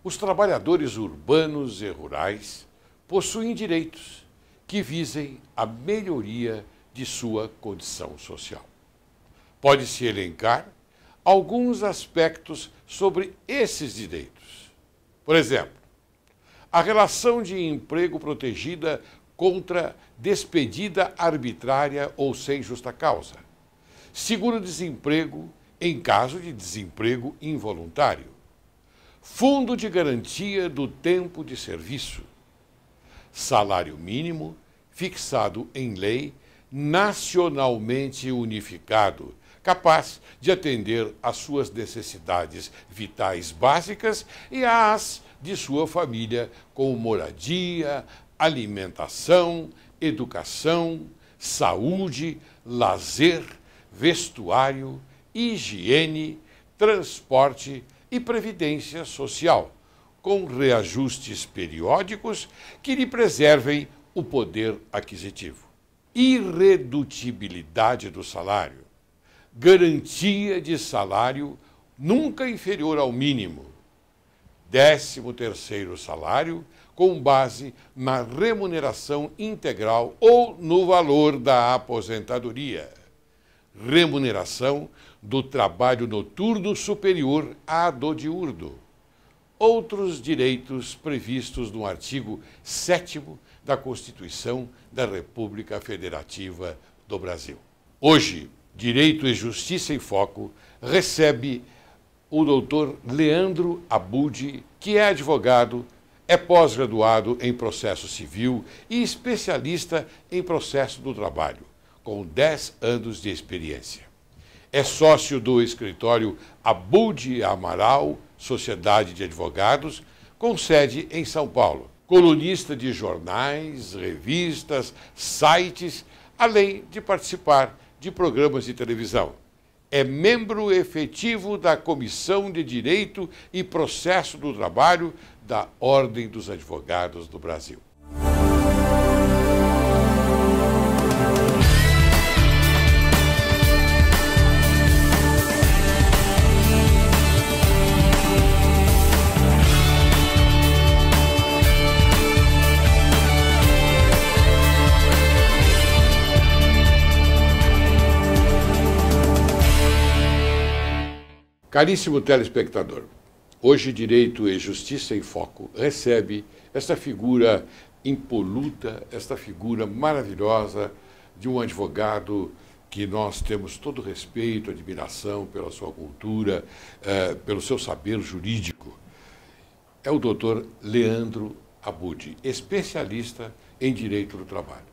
Os trabalhadores urbanos e rurais possuem direitos que visem a melhoria de sua condição social. Pode-se elencar alguns aspectos sobre esses direitos. Por exemplo, a relação de emprego protegida contra despedida arbitrária ou sem justa causa, seguro-desemprego em caso de desemprego involuntário, fundo de garantia do tempo de serviço, salário mínimo fixado em lei nacionalmente unificado, capaz de atender às suas necessidades vitais básicas e às de sua família, como moradia, alimentação, educação, saúde, lazer, vestuário, higiene, transporte e previdência social, com reajustes periódicos que lhe preservem o poder aquisitivo. Irredutibilidade do salário, garantia de salário nunca inferior ao mínimo, 13º salário com base na remuneração integral ou no valor da aposentadoria, remuneração do trabalho noturno superior à do diurno. Outros direitos previstos no artigo 7º da Constituição da República Federativa do Brasil. Hoje, Direito e Justiça em Foco recebe o doutor Leandro Abud, que é advogado, é pós-graduado em processo civil e especialista em processo do trabalho, com 10 anos de experiência. É sócio do escritório Abud Amaral, Sociedade de Advogados, com sede em São Paulo. Colunista de jornais, revistas, sites, além de participar de programas de televisão. É membro efetivo da Comissão de Direito e Processo do Trabalho da Ordem dos Advogados do Brasil. Caríssimo telespectador, hoje Direito e Justiça em Foco recebe esta figura impoluta, esta figura maravilhosa de um advogado que nós temos todo respeito, admiração pela sua cultura, pelo seu saber jurídico. É o doutor Leandro Abud, especialista em Direito do Trabalho.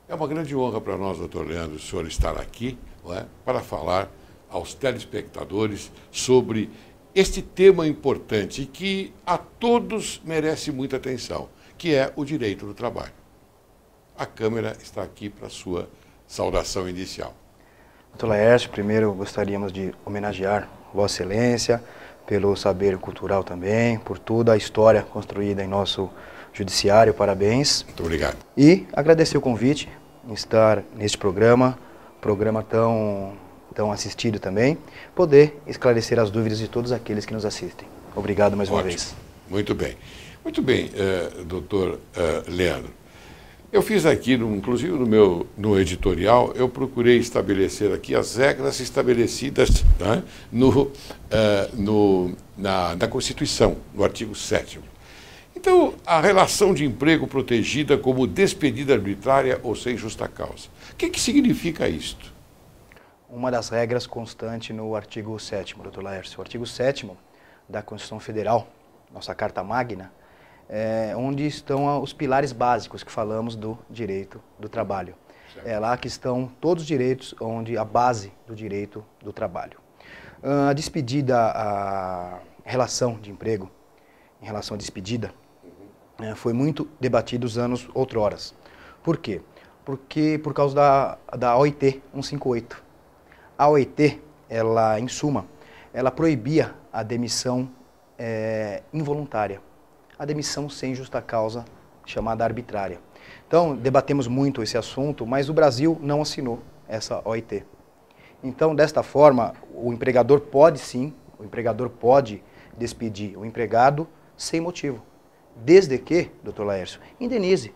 É uma grande honra para nós, doutor Leandro, o senhor estar aqui, não é, para falar aos telespectadores sobre este tema importante que a todos merece muita atenção, que é o direito do trabalho. A câmera está aqui para a sua saudação inicial. Dr. Laércio, primeiro gostaríamos de homenagear Vossa Excelência pelo saber cultural também, por toda a história construída em nosso judiciário. Parabéns. Muito obrigado. E agradecer o convite em estar neste programa tão assistido também, poder esclarecer as dúvidas de todos aqueles que nos assistem. Obrigado mais uma vez. Muito bem. Muito bem, doutor Leandro. Eu fiz aqui, inclusive no editorial, eu procurei estabelecer aqui as regras estabelecidas, né, na Constituição, no artigo 7º. Então, a relação de emprego protegida como despedida arbitrária ou sem justa causa. O que significa isto? Uma das regras constante no artigo 7º, doutor Laércio. O artigo 7º da Constituição Federal, nossa Carta Magna, onde estão os pilares básicos que falamos do direito do trabalho. Certo. É lá que estão todos os direitos, onde a base do direito do trabalho. A despedida, a relação de emprego, em relação à despedida, foi muito debatida nos anos outroras. Por quê? Porque por causa da OIT 158. A OIT, ela, em suma, ela proibia a demissão involuntária, a demissão sem justa causa, chamada arbitrária. Então, debatemos muito esse assunto, mas o Brasil não assinou essa OIT. Então, desta forma, o empregador pode sim, o empregador pode despedir o empregado sem motivo. Desde que, doutor Laércio, indenize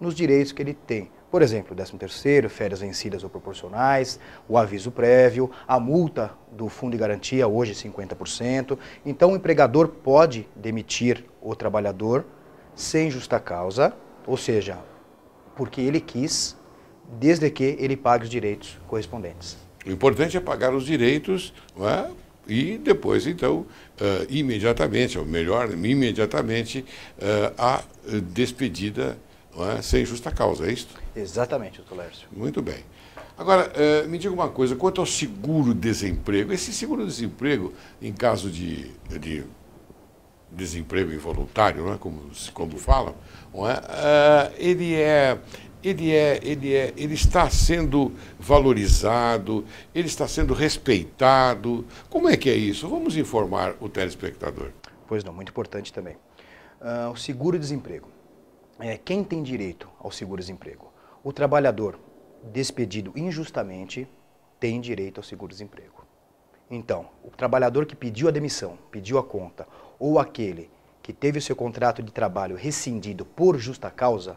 nos direitos que ele tem. Por exemplo, 13º, férias vencidas ou proporcionais, o aviso prévio, a multa do fundo de garantia, hoje 50%. Então, o empregador pode demitir o trabalhador sem justa causa, ou seja, porque ele quis, desde que ele pague os direitos correspondentes. O importante é pagar os direitos, não é? E depois, então, imediatamente, ou melhor, imediatamente, a despedida, não é? Sem justa causa, é isso? Exatamente, doutor Laércio. Muito bem. Agora, me diga uma coisa, quanto ao seguro-desemprego, esse seguro-desemprego, em caso de desemprego involuntário, não é? Como falam, não é? Ele está sendo valorizado, ele está sendo respeitado. Como é que é isso? Vamos informar o telespectador. Pois não, muito importante também. O seguro-desemprego. Quem tem direito ao seguro-desemprego? O trabalhador despedido injustamente tem direito ao seguro-desemprego. Então, o trabalhador que pediu a demissão, pediu a conta, ou aquele que teve o seu contrato de trabalho rescindido por justa causa,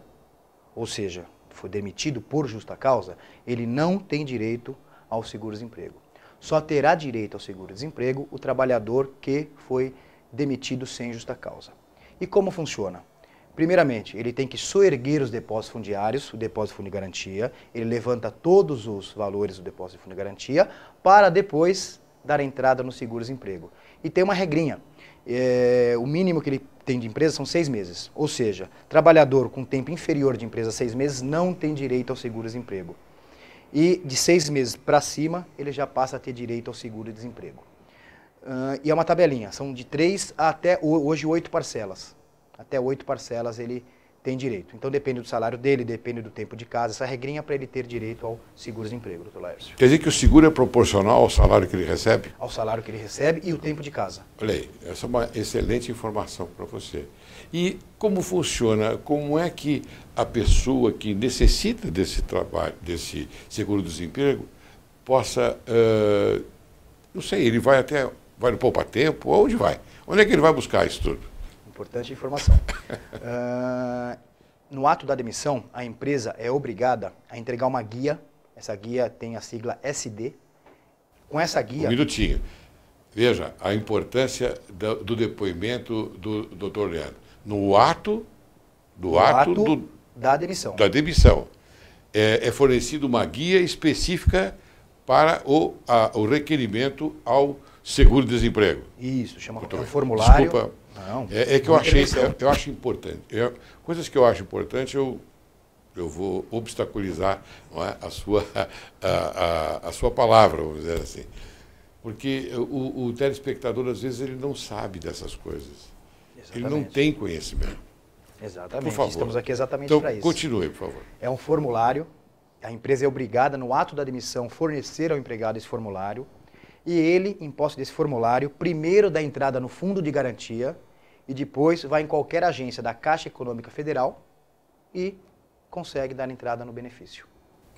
ou seja, foi demitido por justa causa, ele não tem direito ao seguro-desemprego. Só terá direito ao seguro-desemprego o trabalhador que foi demitido sem justa causa. E como funciona? Primeiramente, ele tem que soerguer os depósitos fundiários, o depósito de fundo de garantia, ele levanta todos os valores do depósito de fundo de garantia para depois dar entrada no seguro-desemprego. E tem uma regrinha, o mínimo que ele tem de empresa são 6 meses, ou seja, trabalhador com tempo inferior de empresa a 6 meses não tem direito ao seguro-desemprego. E de 6 meses para cima, ele já passa a ter direito ao seguro-desemprego. E é uma tabelinha, são de 3 até hoje 8 parcelas. Até 8 parcelas ele tem direito. Então depende do salário dele, depende do tempo de casa, essa regrinha para ele ter direito ao seguro-desemprego, doutor Laércio. Quer dizer que o seguro é proporcional ao salário que ele recebe? Ao salário que ele recebe e o tempo de casa. Olha aí, essa é uma excelente informação para você. E como funciona, como é que a pessoa que necessita desse trabalho, desse seguro-desemprego, possa, não sei, ele vai no poupa-tempo, onde vai? Onde é que ele vai buscar isso tudo? Importante informação. No ato da demissão, a empresa é obrigada a entregar uma guia. Essa guia tem a sigla SD. Com essa guia... Um minutinho. Veja a importância do depoimento do doutor Leandro. No ato da demissão. É fornecida uma guia específica para o requerimento ao seguro-desemprego. Isso, chama um formulário. Desculpa. Não, que eu acho importante. Coisas que eu acho importante, eu vou obstaculizar, não é, a sua palavra, vamos dizer assim. Porque o telespectador, às vezes, ele não sabe dessas coisas. Exatamente. Ele não tem conhecimento. Exatamente. Por favor. Estamos aqui exatamente então, para isso. Continue, por favor. É um formulário. A empresa é obrigada, no ato da demissão, fornecer ao empregado esse formulário. E ele, em posse desse formulário, primeiro dá entrada no fundo de garantia e depois vai em qualquer agência da Caixa Econômica Federal e consegue dar entrada no benefício.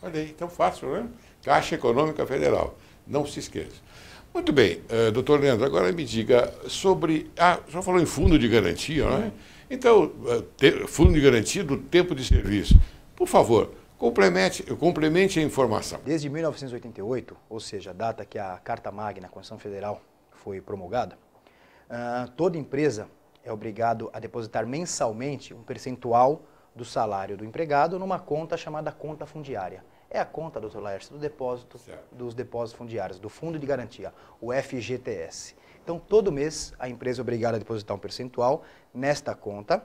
Olha aí, tão fácil, né? Caixa Econômica Federal. Não se esqueça. Muito bem, doutor Leandro, agora me diga sobre... já falou em fundo de garantia, não é? Então, fundo de garantia do tempo de serviço. Por favor, complemente a informação. Desde 1988, ou seja, a data que a Carta Magna, a Constituição Federal, foi promulgada, toda empresa é obrigada a depositar mensalmente um percentual do salário do empregado numa conta chamada conta fundiária. É a conta, doutor Laércio, dos depósitos fundiários, do Fundo de Garantia, o FGTS. Então, todo mês, a empresa é obrigada a depositar um percentual nesta conta,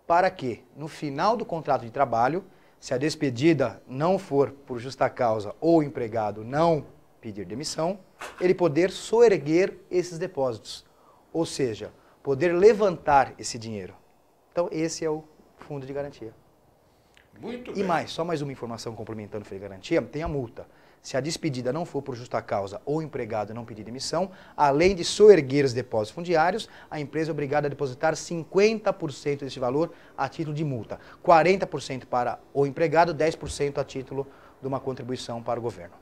para que, no final do contrato de trabalho, se a despedida não for por justa causa ou o empregado não pedir demissão, ele poder soerguer esses depósitos, ou seja, poder levantar esse dinheiro. Então, esse é o fundo de garantia. Muito bem. E mais, só mais uma informação complementando o fundo de garantia, tem a multa. Se a despedida não for por justa causa ou o empregado não pedir demissão, além de soerguer os depósitos fundiários, a empresa é obrigada a depositar 50% desse valor a título de multa, 40% para o empregado, 10% a título de uma contribuição para o governo.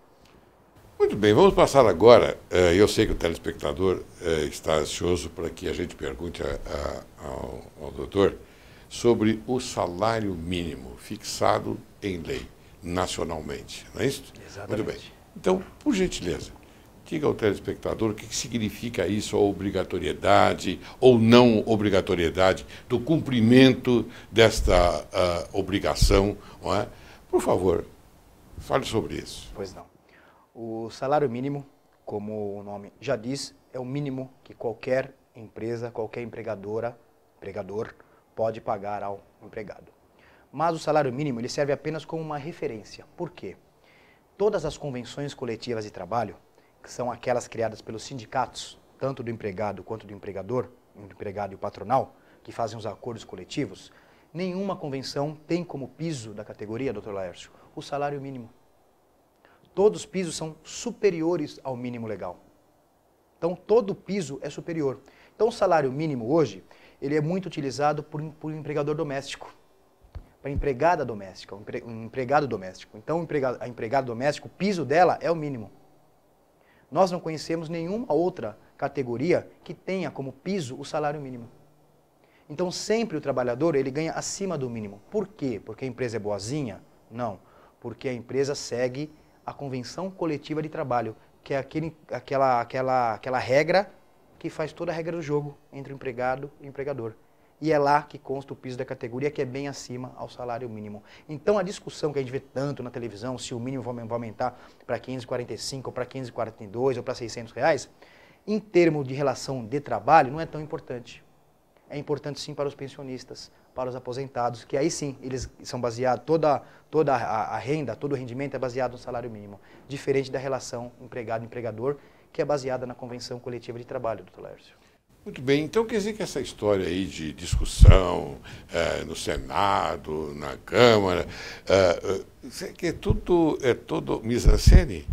Muito bem, vamos passar agora. Eu sei que o telespectador está ansioso para que a gente pergunte ao doutor sobre o salário mínimo fixado em lei, nacionalmente, não é isso? Exatamente. Muito bem. Então, por gentileza, diga ao telespectador o que significa isso, a obrigatoriedade ou não obrigatoriedade do cumprimento desta obrigação, não é? Por favor, fale sobre isso. Pois não. O salário mínimo, como o nome já diz, é o mínimo que qualquer empresa, qualquer empregador pode pagar ao empregado. Mas o salário mínimo ele serve apenas como uma referência. Por quê? Todas as convenções coletivas de trabalho, que são aquelas criadas pelos sindicatos, tanto do empregado quanto do empregador, do empregado e o patronal, que fazem os acordos coletivos, nenhuma convenção tem como piso da categoria, Dr. Laércio, o salário mínimo. Todos os pisos são superiores ao mínimo legal. Então, todo piso é superior. Então, o salário mínimo hoje, ele é muito utilizado por empregador doméstico, para empregada doméstica, um empregado doméstico. Então, a empregada doméstica, o piso dela é o mínimo. Nós não conhecemos nenhuma outra categoria que tenha como piso o salário mínimo. Então, sempre o trabalhador, ele ganha acima do mínimo. Por quê? Porque a empresa é boazinha? Não. Porque a empresa segue a convenção coletiva de trabalho, que é aquela regra que faz toda a regra do jogo entre o empregado e o empregador. E é lá que consta o piso da categoria, que é bem acima ao salário mínimo. Então, a discussão que a gente vê tanto na televisão, se o mínimo vai aumentar para 545, ou para 542, ou para R$600, em termos de relação de trabalho, não é tão importante. É importante sim para os pensionistas, para os aposentados, que aí sim, eles são baseados, toda a renda, todo o rendimento é baseado no salário mínimo, diferente da relação empregado-empregador, que é baseada na Convenção Coletiva de Trabalho, Dr. Laércio. Muito bem, então quer dizer que essa história aí de discussão no Senado, na Câmara, que é tudo mise-en-scène?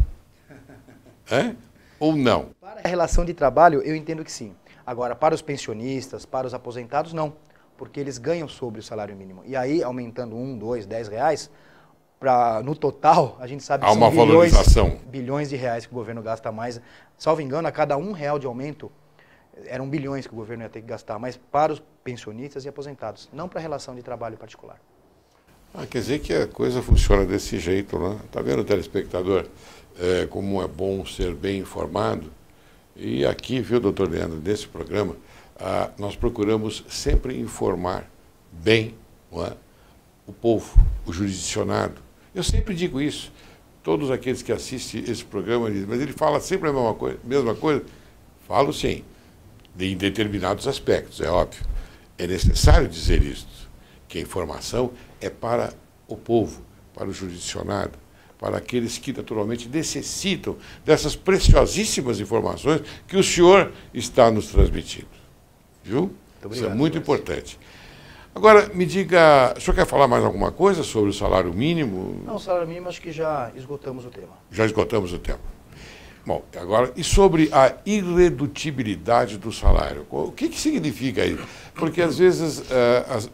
Ou não? Para a relação de trabalho, eu entendo que sim. Agora, para os pensionistas, para os aposentados, não. Porque eles ganham sobre o salário mínimo. E aí, aumentando R$1, R$2, R$10, no total, a gente sabe que há uma são bilhões de reais que o governo gasta mais. Salvo engano, a cada R$1 de aumento, eram bilhões que o governo ia ter que gastar, mas para os pensionistas e aposentados, não para a relação de trabalho particular. Quer dizer que a coisa funciona desse jeito, né? Está vendo, telespectador, como é bom ser bem informado? E aqui, viu, doutor Leandro, nesse programa, nós procuramos sempre informar bem, não é, o povo, o jurisdicionado. Eu sempre digo isso. Todos aqueles que assistem esse programa dizem, mas ele fala sempre a mesma coisa. Falo sim, em determinados aspectos, é óbvio. É necessário dizer isso, que a informação é para o povo, para o jurisdicionado, para aqueles que naturalmente necessitam dessas preciosíssimas informações que o senhor está nos transmitindo. Viu? Obrigado, isso é muito importante. Agora, me diga, o senhor quer falar mais alguma coisa sobre o salário mínimo? Não, o salário mínimo acho que já esgotamos o tema. Já esgotamos o tema. Bom, agora, e sobre a irredutibilidade do salário? O que significa isso? Porque às vezes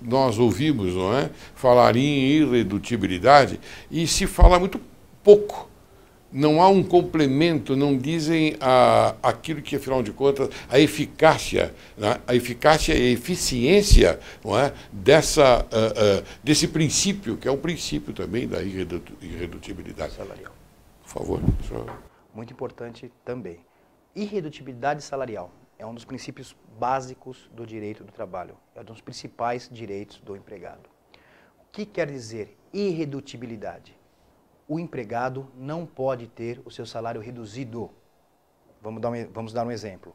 nós ouvimos, não é, falar em irredutibilidade e se fala muito pouco. Não há um complemento, não dizem aquilo que, afinal de contas, a eficácia, né? A eficácia e a eficiência, não é, desse princípio, que é um princípio também da irredutibilidade salarial. Por favor, senhor. Muito importante também. Irredutibilidade salarial é um dos princípios básicos do direito do trabalho, é um dos principais direitos do empregado. O que quer dizer irredutibilidade? O empregado não pode ter o seu salário reduzido. Vamos dar um exemplo.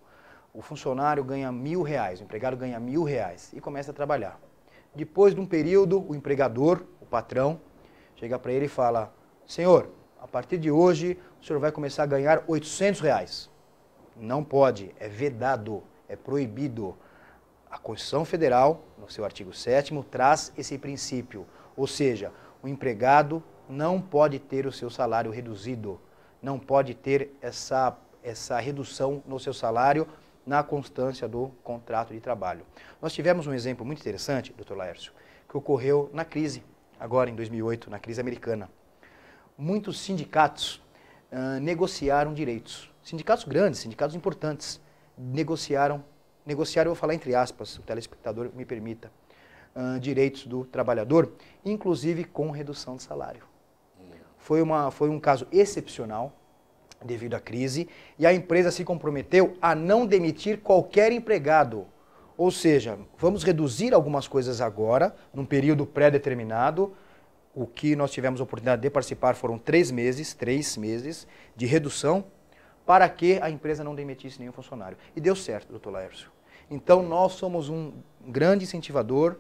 O funcionário ganha R$1.000, o empregado ganha R$1.000 e começa a trabalhar. Depois de um período, o empregador, o patrão, chega para ele e fala, senhor, a partir de hoje o senhor vai começar a ganhar R$800. Não pode, é vedado, é proibido. A Constituição Federal, no seu artigo 7º, traz esse princípio, ou seja, o empregado não pode ter o seu salário reduzido, não pode ter essa redução no seu salário na constância do contrato de trabalho. Nós tivemos um exemplo muito interessante, Dr. Laércio, que ocorreu na crise, agora em 2008, na crise americana. Muitos sindicatos negociaram direitos. Sindicatos grandes, sindicatos importantes, negociaram, eu vou falar entre aspas, o telespectador me permita, direitos do trabalhador, inclusive com redução de salário. Foi um caso excepcional devido à crise e a empresa se comprometeu a não demitir qualquer empregado. Ou seja, vamos reduzir algumas coisas agora, num período pré-determinado. O que nós tivemos a oportunidade de participar foram 3 meses de redução para que a empresa não demitisse nenhum funcionário. E deu certo, doutor Laércio. Então, nós somos um grande incentivador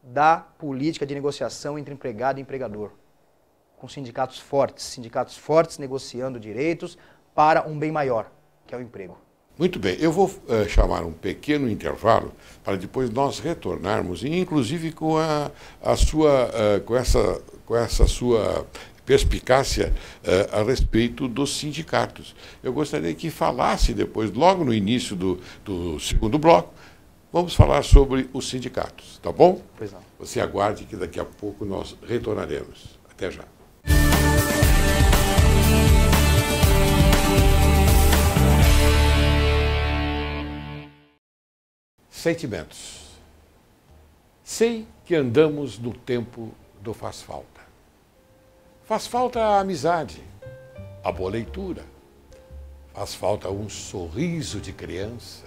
da política de negociação entre empregado e empregador, com sindicatos fortes negociando direitos para um bem maior, que é o emprego. Muito bem, eu vou chamar um pequeno intervalo para depois nós retornarmos, e inclusive com essa sua perspicácia a respeito dos sindicatos. Eu gostaria que falasse depois, logo no início do segundo bloco, vamos falar sobre os sindicatos, tá bom? Pois não. Você aguarde que daqui a pouco nós retornaremos. Até já. Sentimentos. Sei que andamos no tempo do faz falta. Faz falta a amizade, a boa leitura. Faz falta um sorriso de criança.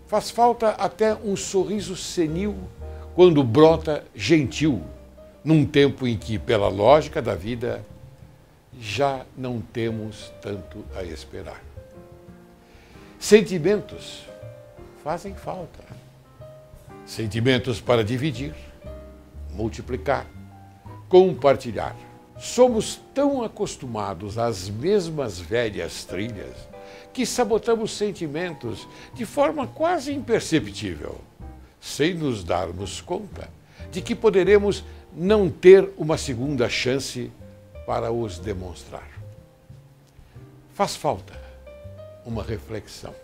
Faz falta até um sorriso senil quando brota gentil, num tempo em que, pela lógica da vida, já não temos tanto a esperar. Sentimentos fazem falta. Sentimentos para dividir, multiplicar, compartilhar. Somos tão acostumados às mesmas velhas trilhas que sabotamos sentimentos de forma quase imperceptível, sem nos darmos conta de que poderemos não ter uma segunda chance para os demonstrar. Faz falta uma reflexão.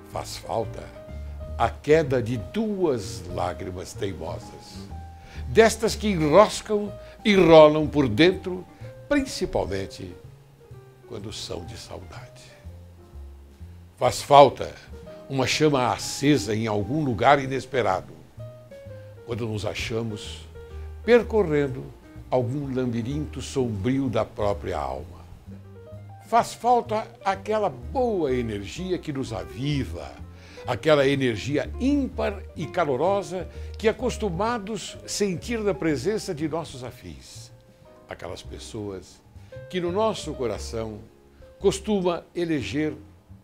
Faz falta a queda de 2 lágrimas teimosas, destas que enroscam e rolam por dentro, principalmente quando são de saudade. Faz falta uma chama acesa em algum lugar inesperado, quando nos achamos percorrendo algum labirinto sombrio da própria alma. Faz falta aquela boa energia que nos aviva, aquela energia ímpar e calorosa que acostumados sentir na presença de nossos afins. Aquelas pessoas que no nosso coração costuma eleger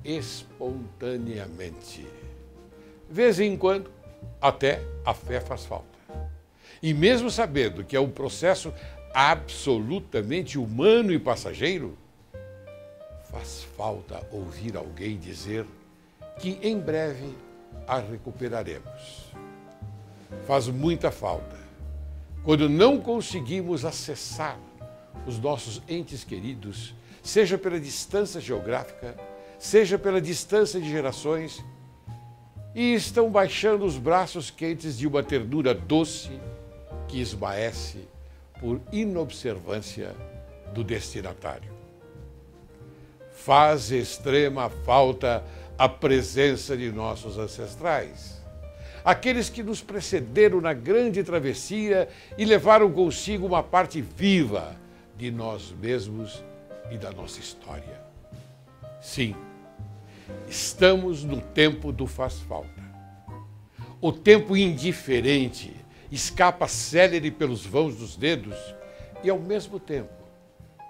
espontaneamente. Vez em quando, até a fé faz falta. E mesmo sabendo que é um processo absolutamente humano e passageiro, faz falta ouvir alguém dizer que em breve a recuperaremos. Faz muita falta quando não conseguimos acessar os nossos entes queridos, seja pela distância geográfica, seja pela distância de gerações, e estão baixando os braços quentes de uma ternura doce que esmaece por inobservância do destinatário. Faz extrema falta a presença de nossos ancestrais, aqueles que nos precederam na grande travessia e levaram consigo uma parte viva de nós mesmos e da nossa história. Sim, estamos no tempo do faz falta. O tempo indiferente escapa célere pelos vãos dos dedos e, ao mesmo tempo,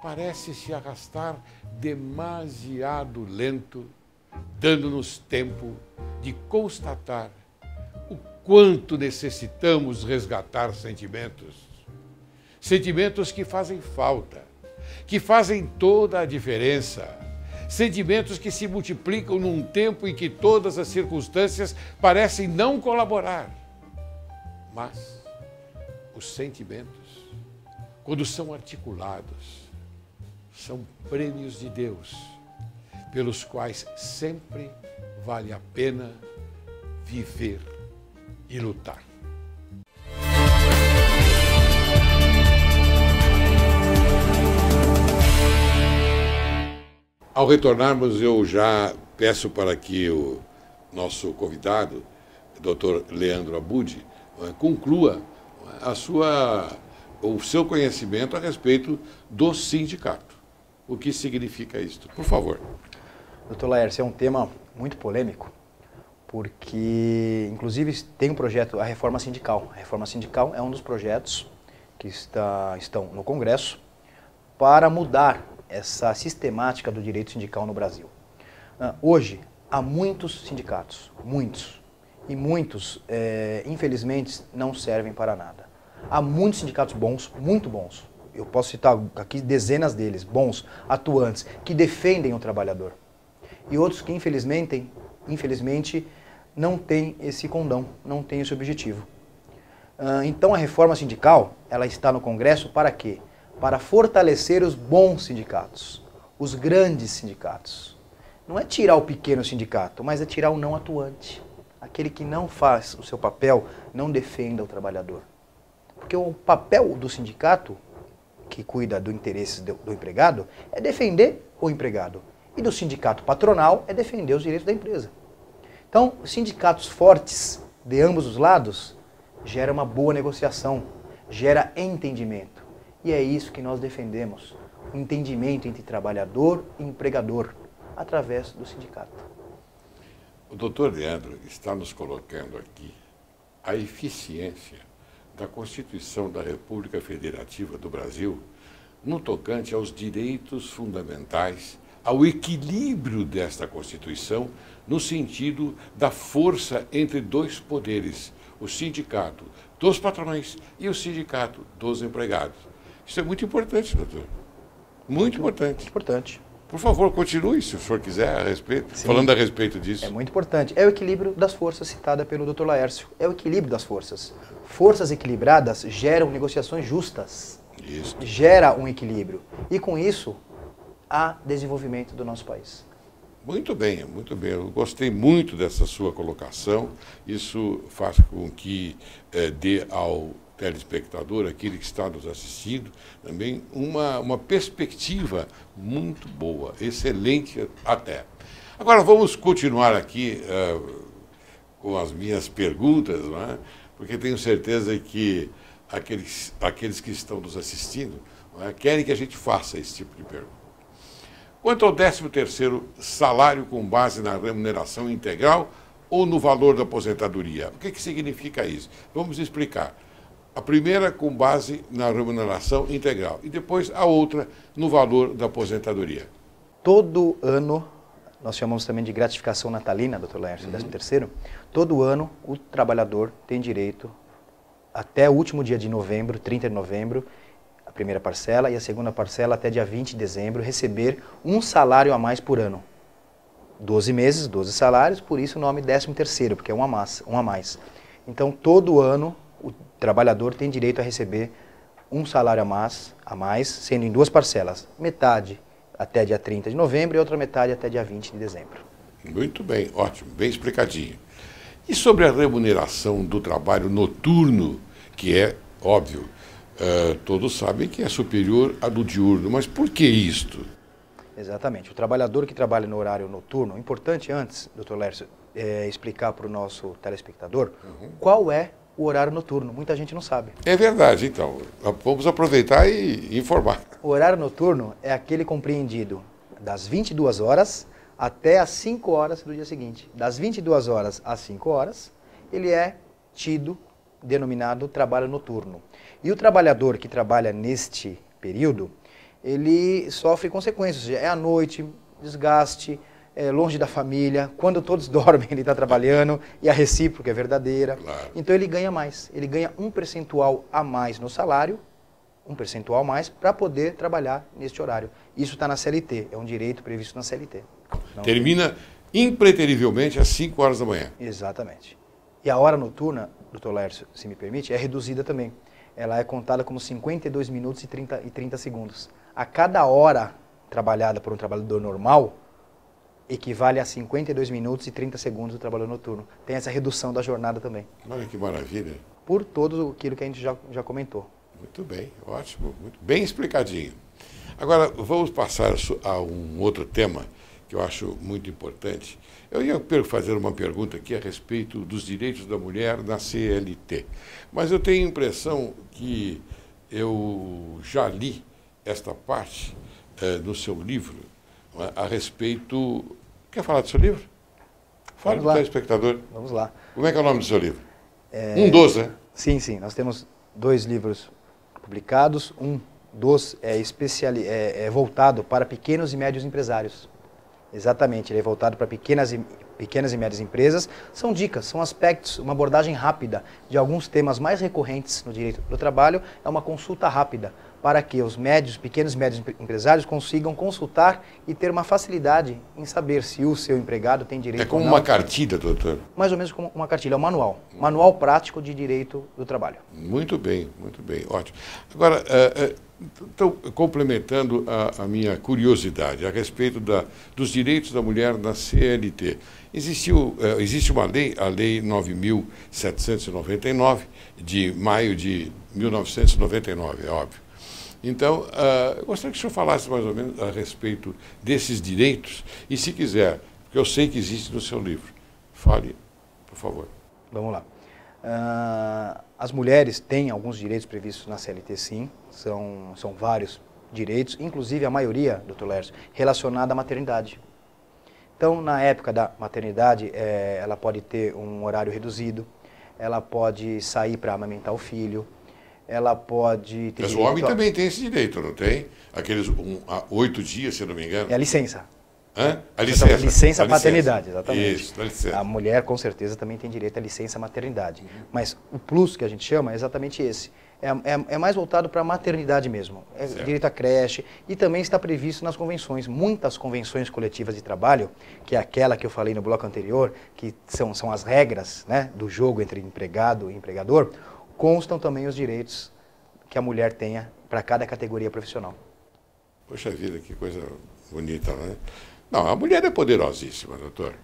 parece se arrastar demasiado lento, dando-nos tempo de constatar o quanto necessitamos resgatar sentimentos. Sentimentos que fazem falta, que fazem toda a diferença. Sentimentos que se multiplicam num tempo em que todas as circunstâncias parecem não colaborar. Mas os sentimentos, quando são articulados, são prêmios de Deus, pelos quais sempre vale a pena viver e lutar. Ao retornarmos, eu já peço para que o nosso convidado, Dr. Leandro Abud, conclua o seu conhecimento a respeito do sindicato. O que significa isto? Por favor. Dr. Laércio, é um tema muito polêmico, porque, inclusive, tem um projeto, a reforma sindical. A reforma sindical é um dos projetos que estão no Congresso para mudar essa sistemática do direito sindical no Brasil. Hoje, há muitos sindicatos, muitos, e muitos, infelizmente, não servem para nada. Há muitos sindicatos bons, muito bons. Eu posso citar aqui dezenas deles, bons, atuantes, que defendem o trabalhador. E outros que, infelizmente, não têm esse condão, não têm esse objetivo. Então, a reforma sindical, ela está no Congresso para quê? Para fortalecer os bons sindicatos, os grandes sindicatos. Não é tirar o pequeno sindicato, mas é tirar o não atuante. Aquele que não faz o seu papel, não defenda o trabalhador. Porque o papel do sindicato, que cuida do interesse do empregado, é defender o empregado. E do sindicato patronal é defender os direitos da empresa. Então, sindicatos fortes de ambos os lados gera uma boa negociação, gera entendimento. E é isso que nós defendemos, o entendimento entre trabalhador e empregador, através do sindicato. O doutor Leandro está nos colocando aqui a eficiência da Constituição da República Federativa do Brasil no tocante aos direitos fundamentais, ao equilíbrio desta Constituição, no sentido da força entre dois poderes, o sindicato dos patrões e o sindicato dos empregados. Isso é muito importante, doutor. Muito importante. Importante. Por favor, continue, se o senhor quiser, falando a respeito disso. É muito importante. É o equilíbrio das forças citada pelo Dr. Laércio. É o equilíbrio das forças. Forças equilibradas geram negociações justas. Isso. Gera um equilíbrio. E com isso, há desenvolvimento do nosso país. Muito bem, muito bem. Eu gostei muito dessa sua colocação. Isso faz com que dê ao telespectador, aquele que está nos assistindo, também uma perspectiva muito boa, excelente até. Agora vamos continuar aqui com as minhas perguntas, não é? Porque tenho certeza que aqueles que estão nos assistindo, não é, querem que a gente faça esse tipo de pergunta. Quanto ao 13º salário com base na remuneração integral ou no valor da aposentadoria, o que significa isso? Vamos explicar. A primeira com base na remuneração integral e depois a outra no valor da aposentadoria. Todo ano, nós chamamos também de gratificação natalina, Dr. Laércio, 13º, todo ano o trabalhador tem direito, até o último dia de novembro, 30 de novembro, a primeira parcela e a segunda parcela até dia 20 de dezembro, receber um salário a mais por ano. 12 meses, 12 salários, por isso o nome 13º, porque é um a mais. Então, todo ano, o trabalhador tem direito a receber um salário a mais, sendo em duas parcelas. Metade até dia 30 de novembro e outra metade até dia 20 de dezembro. Muito bem, ótimo, bem explicadinho. E sobre a remuneração do trabalho noturno, que é, óbvio, todos sabem que é superior à do diurno, mas por que isto? Exatamente. O trabalhador que trabalha no horário noturno, importante antes, Dr. Laércio, explicar para o nosso telespectador qual é o horário noturno. Muita gente não sabe. É verdade, então. Vamos aproveitar e informar. O horário noturno é aquele compreendido das 22 horas até as 5 horas do dia seguinte. Das 22 horas às 5 horas, ele é denominado trabalho noturno. E o trabalhador que trabalha neste período, ele sofre consequências. É à noite, desgaste, longe da família, quando todos dormem ele está trabalhando, e a recíproca é verdadeira. Claro. Então ele ganha mais, ele ganha um percentual a mais no salário, um percentual a mais para poder trabalhar neste horário. Isso está na CLT, é um direito previsto na CLT. Termina impreterivelmente às 5 horas da manhã. Exatamente. E a hora noturna, Dr. Laércio, se me permite, é reduzida também. Ela é contada como 52 minutos e 30 segundos. A cada hora trabalhada por um trabalhador normal, equivale a 52 minutos e 30 segundos do trabalho noturno. Tem essa redução da jornada também. Olha que maravilha. Por tudo aquilo que a gente já comentou. Muito bem, ótimo, muito bem explicadinho. Agora, vamos passar a um outro tema que eu acho muito importante. Eu ia fazer uma pergunta aqui a respeito dos direitos da mulher na CLT, mas eu tenho a impressão que eu já li esta parte no seu livro, a respeito... Quer falar do seu livro? Fala para o telespectador. Vamos lá. Como é que é o nome do seu livro? Um dos, né? Sim, sim. Nós temos 2 livros publicados. Um dos é voltado para pequenos e médios empresários. Exatamente, ele é voltado para pequenas e médias empresas. São dicas, são aspectos, uma abordagem rápida de alguns temas mais recorrentes no direito do trabalho. É uma consulta rápida para que os pequenos e médios empresários consigam consultar e ter uma facilidade em saber se o seu empregado tem direito ou não. É como uma cartilha, doutor? Mais ou menos como uma cartilha, é um manual. Manual prático de direito do trabalho. Muito bem, ótimo. Agora, então, complementando a minha curiosidade a respeito dos direitos da mulher na CLT, existe uma lei, a Lei 9.799, de maio de 1999, é óbvio. Então, eu gostaria que o senhor falasse mais ou menos a respeito desses direitos e, se quiser, porque eu sei que existe no seu livro, fale, por favor. Vamos lá. As mulheres têm alguns direitos previstos na CLT, sim, são vários direitos, inclusive a maioria, doutor Lércio, relacionada à maternidade. Então, na época da maternidade, ela pode ter um horário reduzido, ela pode sair para amamentar o filho, ela pode ter Mas o homem também tem esse direito, não tem? Aqueles 8 dias, se eu não me engano. É a licença. Hã? A licença. Licença paternidade, exatamente. Isso, a licença. A mulher, com certeza, também tem direito à licença maternidade. Mas o plus que a gente chama é exatamente esse. É mais voltado para a maternidade mesmo. É direito à creche e também está previsto nas convenções. Muitas convenções coletivas de trabalho, que é aquela que eu falei no bloco anterior, que são as regras, né, do jogo entre empregado e empregador, constam também os direitos que a mulher tenha para cada categoria profissional. Poxa vida, que coisa bonita, né? Não, a mulher é poderosíssima, doutor.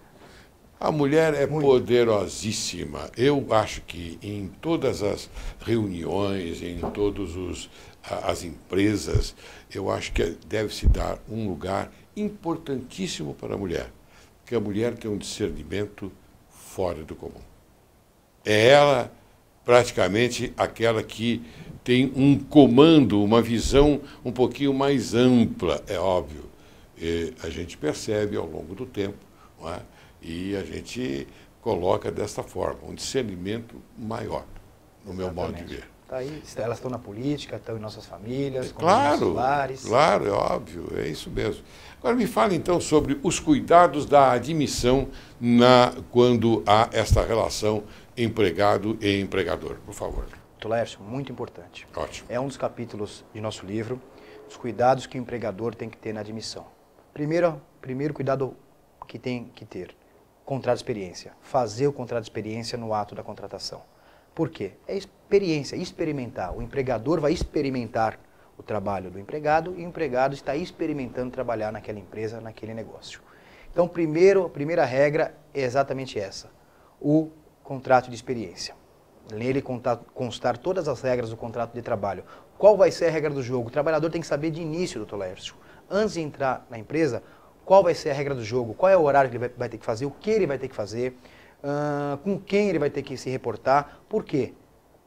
A mulher é poderosíssima. Eu acho que em todas as reuniões, em todas as empresas, eu acho que deve-se dar um lugar importantíssimo para a mulher. Porque a mulher tem um discernimento fora do comum. É ela praticamente aquela que tem um comando, uma visão um pouquinho mais ampla, é óbvio. E a gente percebe ao longo do tempo, não é? E a gente coloca desta forma, um discernimento maior, no meu modo de ver. Tá aí, elas estão na política, estão em nossas famílias, nos claro, lares. Claro, é óbvio, é isso mesmo. Agora me fale então sobre os cuidados da admissão quando há esta relação empregado e empregador, por favor. Doutor Lércio, muito importante. Ótimo. É um dos capítulos de nosso livro, os cuidados que o empregador tem que ter na admissão. Primeiro cuidado que tem que ter, contrato de experiência. Fazer o contrato de experiência no ato da contratação. Por quê? É experiência, experimentar. O empregador vai experimentar o trabalho do empregado e o empregado está experimentando trabalhar naquela empresa, naquele negócio. Então, a primeira regra é exatamente essa, o contrato de experiência. Nele constar todas as regras do contrato de trabalho. Qual vai ser a regra do jogo? O trabalhador tem que saber de início, doutor Lércio. Antes de entrar na empresa, qual vai ser a regra do jogo? Qual é o horário que ele vai ter que fazer? O que ele vai ter que fazer? Com quem ele vai ter que se reportar? Por quê?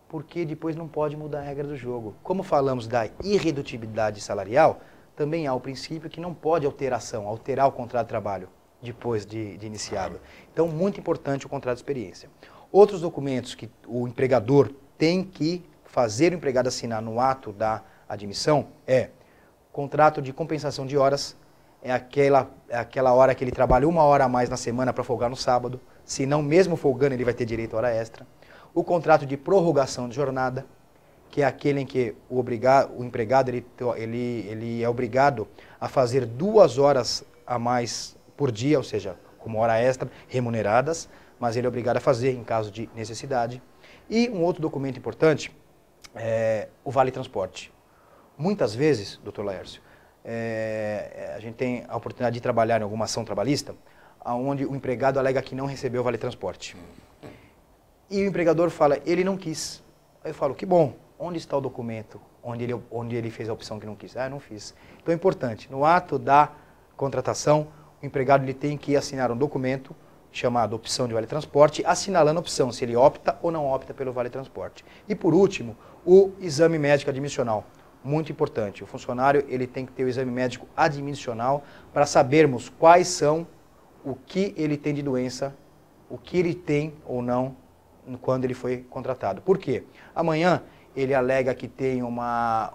Porque depois não pode mudar a regra do jogo. Como falamos da irredutibilidade salarial, também há o princípio que não pode alterar o contrato de trabalho depois de iniciado. Então, muito importante o contrato de experiência. Outros documentos que o empregador tem que fazer o empregado assinar no ato da admissão é contrato de compensação de horas, é aquela hora que ele trabalha 1 hora a mais na semana para folgar no sábado, se não mesmo folgando ele vai ter direito a hora extra. O contrato de prorrogação de jornada, que é aquele em que o empregado ele é obrigado a fazer 2 horas a mais por dia, ou seja, como hora extra, remuneradas, mas ele é obrigado a fazer em caso de necessidade. E um outro documento importante é o Vale Transporte. Muitas vezes, doutor Laércio, a gente tem a oportunidade de trabalhar em alguma ação trabalhista, onde o empregado alega que não recebeu o Vale Transporte. E o empregador fala, ele não quis. Aí eu falo, que bom, onde está o documento onde ele fez a opção que não quis. Ah, não fiz. Então é importante, no ato da contratação, o empregado ele tem que assinar um documento chamado opção de vale transporte, assinalando a opção, se ele opta ou não opta pelo vale transporte. E por último, o exame médico admissional. Muito importante, o funcionário ele tem que ter o exame médico admissional para sabermos quais são, o que ele tem de doença, o que ele tem ou não quando ele foi contratado. Por quê? Amanhã ele alega que tem uma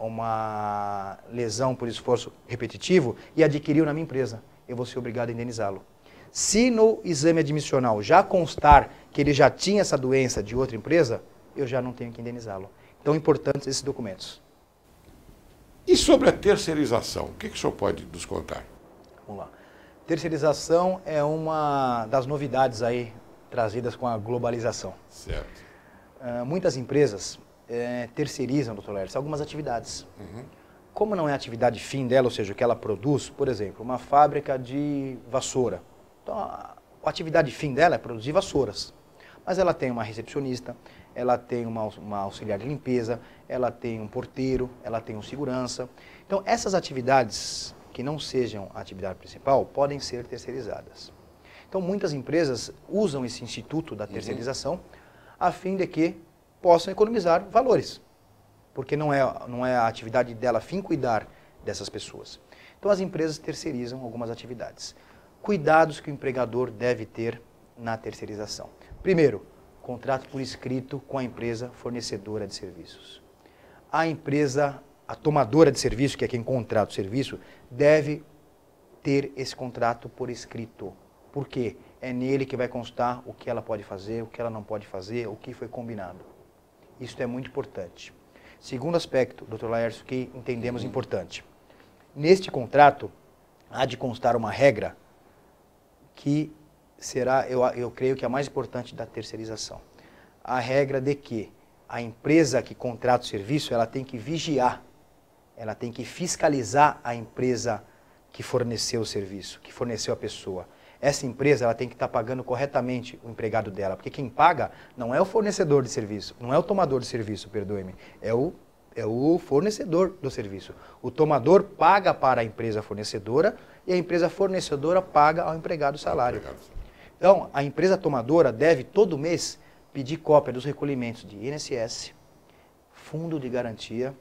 lesão por esforço repetitivo e adquiriu na minha empresa. Eu vou ser obrigado a indenizá-lo. Se no exame admissional já constar que ele já tinha essa doença de outra empresa, eu já não tenho que indenizá-lo. Então, importantes esses documentos. E sobre a terceirização, o que o senhor pode nos contar? Vamos lá. Terceirização é uma das novidades aí trazidas com a globalização. Certo. Muitas empresas terceirizam, doutor Laércio, algumas atividades. Uhum. Como não é a atividade fim dela, ou seja, o que ela produz, por exemplo, uma fábrica de vassoura. Então, a atividade fim dela é produzir vassouras. Mas ela tem uma recepcionista, ela tem uma auxiliar de limpeza, ela tem um porteiro, ela tem um segurança. Então, essas atividades que não sejam a atividade principal podem ser terceirizadas. Então, muitas empresas usam esse instituto da terceirização a fim de que possam economizar valores. Porque não é a atividade dela fim cuidar dessas pessoas. Então, as empresas terceirizam algumas atividades. Cuidados que o empregador deve ter na terceirização. Primeiro, contrato por escrito com a empresa fornecedora de serviços. A tomadora de serviço, que é quem contrata o serviço, deve ter esse contrato por escrito. Por quê? É nele que vai constar o que ela pode fazer, o que ela não pode fazer, o que foi combinado. Isso é muito importante. Segundo aspecto, doutor Laércio, que entendemos importante. Neste contrato, há de constar uma regra que será, eu creio que a mais importante da terceirização. A regra de que a empresa que contrata o serviço, ela tem que vigiar, ela tem que fiscalizar a empresa que forneceu o serviço, que forneceu a pessoa. Essa empresa ela tem que estar pagando corretamente o empregado dela, porque quem paga não é o fornecedor de serviço, não é o tomador de serviço, perdoe-me, é o fornecedor do serviço. O tomador paga para a empresa fornecedora e a empresa fornecedora paga ao empregado o salário. Então, a empresa tomadora deve todo mês pedir cópia dos recolhimentos de INSS, fundo de garantia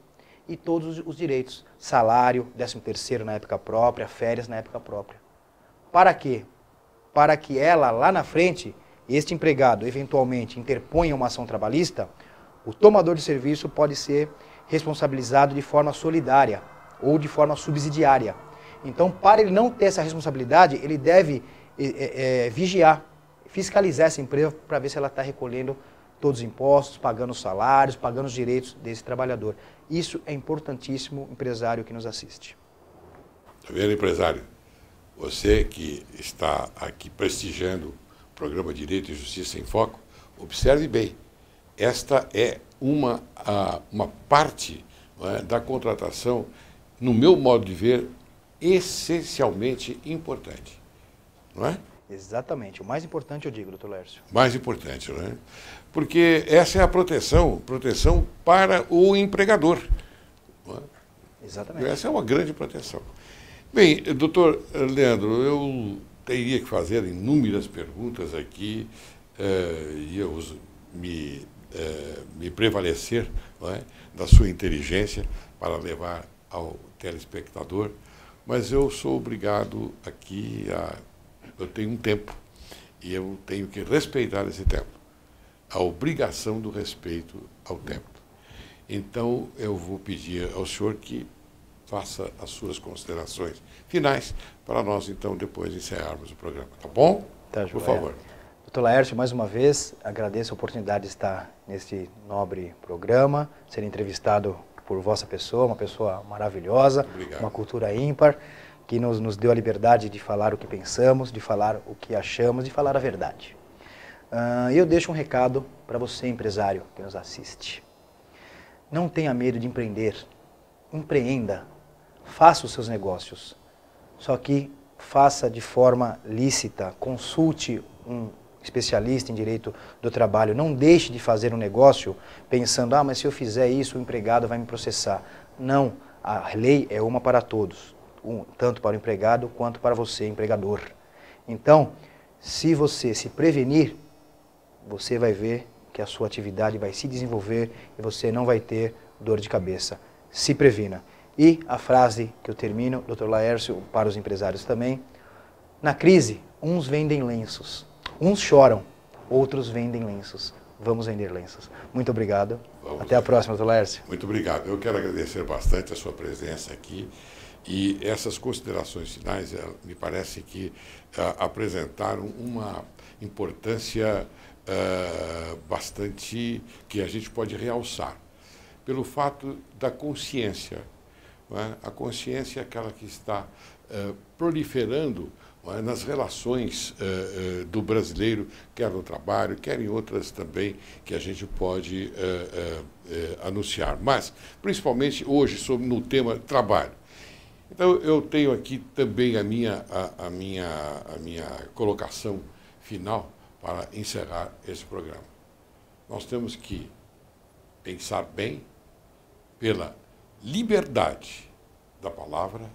e todos os direitos, salário, 13º na época própria, férias na época própria. Para quê? Para que ela, lá na frente, este empregado, eventualmente, interponha uma ação trabalhista, o tomador de serviço pode ser responsabilizado de forma solidária ou de forma subsidiária. Então, para ele não ter essa responsabilidade, ele deve vigiar, fiscalizar essa empresa para ver se ela está recolhendo todos os impostos, pagando os salários, pagando os direitos desse trabalhador. Isso é importantíssimo, empresário que nos assiste. Está vendo, empresário? Você que está aqui prestigiando o programa Direito e Justiça em Foco, observe bem, esta é uma parte, não é, da contratação, no meu modo de ver, essencialmente importante, não é? Exatamente. O mais importante eu digo, doutor Laércio. Mais importante, não é? Porque essa é a proteção para o empregador. Não é? Exatamente. Essa é uma grande proteção. Bem, doutor Leandro, eu teria que fazer inúmeras perguntas aqui e eu me prevalecer, não é, da sua inteligência para levar ao telespectador, mas eu sou obrigado aqui eu tenho um tempo e eu tenho que respeitar esse tempo. A obrigação do respeito ao tempo. Então, eu vou pedir ao senhor que faça as suas considerações finais para nós, então, depois encerrarmos o programa. Tá bom? Tá, por favor. Doutor Laércio, mais uma vez, agradeço a oportunidade de estar neste nobre programa, ser entrevistado por vossa pessoa, uma pessoa maravilhosa, Obrigado. Uma cultura ímpar, que nos deu a liberdade de falar o que pensamos, de falar o que achamos, de falar a verdade. Eu deixo um recado para você, empresário, que nos assiste. Não tenha medo de empreender. Empreenda. Faça os seus negócios. Só que faça de forma lícita. Consulte um especialista em direito do trabalho. Não deixe de fazer um negócio pensando, mas se eu fizer isso, o empregado vai me processar. Não, a lei é uma para todos, tanto para o empregado quanto para você, empregador. Então, se você se prevenir, você vai ver que a sua atividade vai se desenvolver e você não vai ter dor de cabeça. Se previna. E a frase que eu termino, Dr. Laércio, para os empresários também, na crise, uns vendem lenços, uns choram, outros vendem lenços. Vamos vender lenços. Muito obrigado. Até a próxima, Dr. Laércio. Muito obrigado. Eu quero agradecer bastante a sua presença aqui e essas considerações finais, me parece que apresentaram uma importância bastante que a gente pode realçar, pelo fato da consciência. Não é? A consciência é aquela que está proliferando nas relações do brasileiro, quer no trabalho, quer em outras também que a gente pode anunciar. Mas, principalmente hoje, no tema trabalho. Então, eu tenho aqui também a minha colocação final para encerrar esse programa. Nós temos que pensar bem pela liberdade da palavra,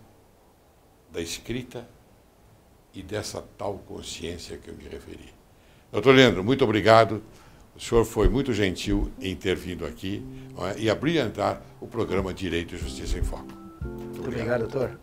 da escrita e dessa tal consciência que eu me referi. Doutor Leandro, muito obrigado. O senhor foi muito gentil em ter vindo aqui e a brilhantar o programa Direito e Justiça em Foco. Muito obrigado, doutor.